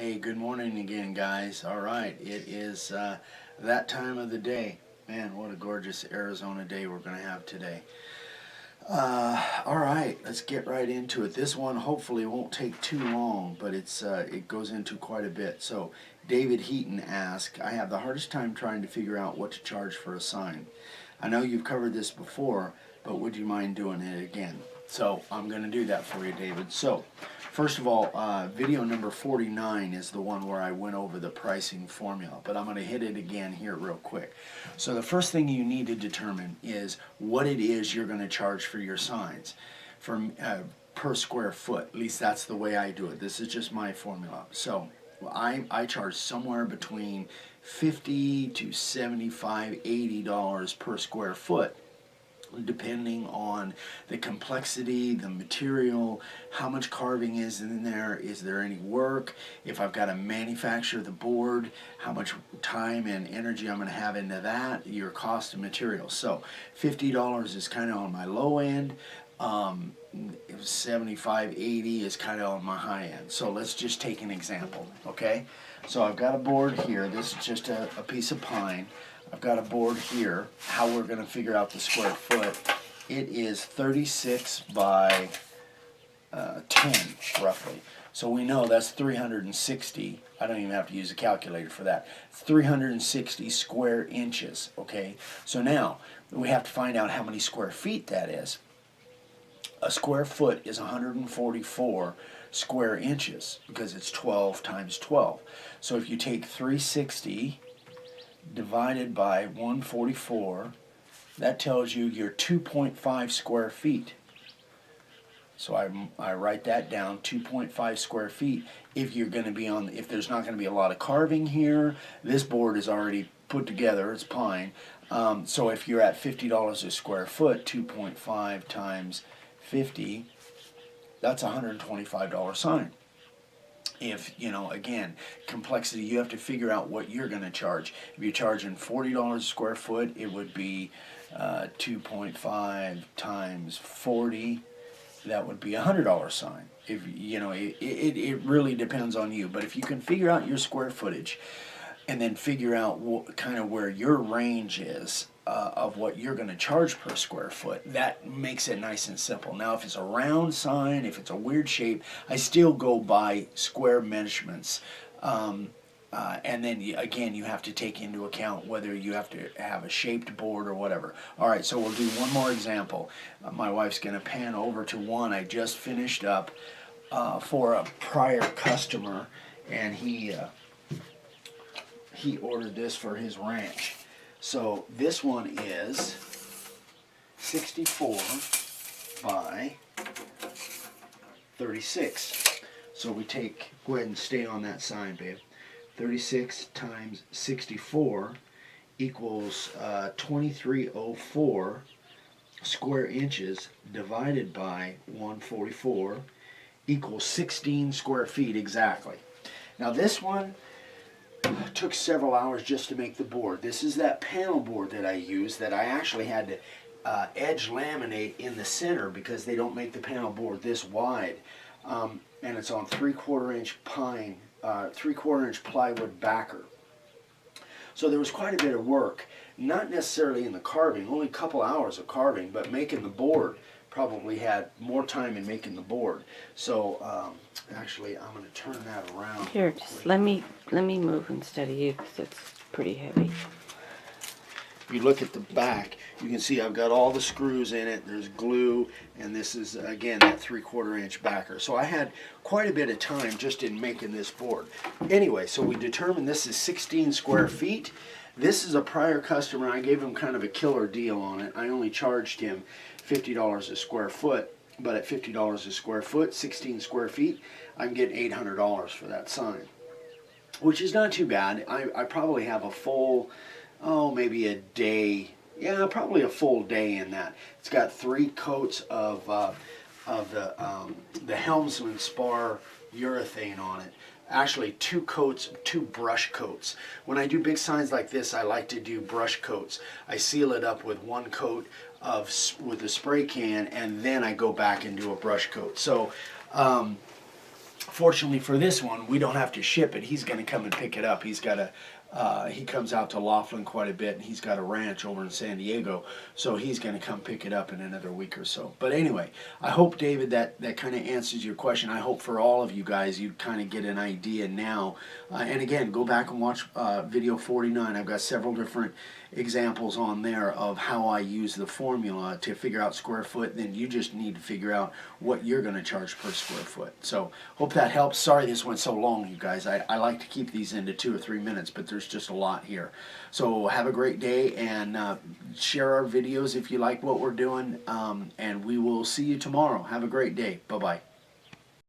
Hey, good morning again, guys. All right, it is that time of the day. Man, what a gorgeous Arizona day we're going to have today. All right, let's get right into it. This one hopefully won't take too long, but it goes into quite a bit. So, David Heaton asked, I have the hardest time trying to figure out what to charge for a sign. I know you've covered this before, but would you mind doing it again? So, I'm going to do that for you, David. So, first of all, video number 49 is the one where I went over the pricing formula, but I'm going to hit it again here real quick. So the first thing you need to determine is what it is you're going to charge for your signs per square foot. At least that's the way I do it. This is just my formula. So I charge somewhere between $50 to $75, $80 per square foot, depending on the complexity, the material, how much carving is there any work, if I've got to manufacture the board, how much time and energy I'm going to have into that, your cost of materials. So $50 is kind of on my low end. 75, 80 is kind of on my high end. So let's just take an example, okay? So I've got a board here. This is just a piece of pine. I've got a board here, how we're going to figure out the square foot. It is 36 by 10, roughly. So we know that's 360. I don't even have to use a calculator for that. 360 square inches, okay? So now we have to find out how many square feet that is. A square foot is 144 square inches because it's 12 times 12. So if you take 360 divided by 144, that tells you you're 2.5 square feet. So I write that down, 2.5 square feet. If you're going to be if there's not going to be a lot of carving here, this board is already put together, it's pine. So if you're at $50 a square foot, 2.5 times 50, that's a $125 sign. If, again, complexity, you have to figure out what you're going to charge. If you're charging $40 a square foot, it would be 2.5 times 40. That would be a $100 sign. If it really depends on you. But if you can figure out your square footage and then figure out kind of where your range is of what you're going to charge per square foot, that makes it nice and simple. Now, if it's a round sign, if it's a weird shape, I still go by square measurements. And then, again, you have to take into account whether you have to have a shaped board or whatever. All right, so we'll do one more example. My wife's going to pan over to one I just finished up for a prior customer, and he ordered this for his ranch. So this one is 64 by 36. So we go ahead and stay on that sign, babe. 36 times 64 equals 2304 square inches divided by 144 equals 16 square feet exactly. Now this one took several hours just to make the board. This is that panel board that I use that I actually had to edge laminate in the center because they don't make the panel board this wide. And it's on 3/4 inch pine, 3/4 inch plywood backer. So there was quite a bit of work, not necessarily in the carving, only a couple hours of carving, but making the board probably had more time in making the board. So actually I'm going to turn that around. Here, just let me move instead of you because it's pretty heavy. If you look at the back, you can see I've got all the screws in it. There's glue, and this is, again, that 3/4 inch backer. So I had quite a bit of time just in making this board. Anyway, so we determined this is 16 square feet. This is a prior customer. I gave him kind of a killer deal on it. I only charged him $50 a square foot, but at $50 a square foot, 16 square feet, I'm getting $800 for that sign, which is not too bad. I probably have a full, maybe a day. Yeah, probably a full day in that. It's got 3 coats of the Helmsman Spar urethane on it. Actually, 2 coats, 2 brush coats. When I do big signs like this, I like to do brush coats. I seal it up with 1 coat with a spray can, and then I go back and do a brush coat. So Fortunately for this one, we don't have to ship it. He's going to come and pick it up. He's got a he comes out to Laughlin quite a bit, and he's got a ranch over in San Diego, so he's going to come pick it up in another week or so. But anyway, I hope, David, that kind of answers your question. I hope for all of you guys, you kind of get an idea now. And again, go back and watch video 49. I've got several different examples on there of how I use the formula to figure out square foot. Then you just need to figure out what you're going to charge per square foot. So hope that helps. Sorry this went so long, you guys. I like to keep these into 2 or 3 minutes, but there's just a lot here. So have a great day, and share our videos if you like what we're doing, and we will see you tomorrow. Have a great day. Bye-bye.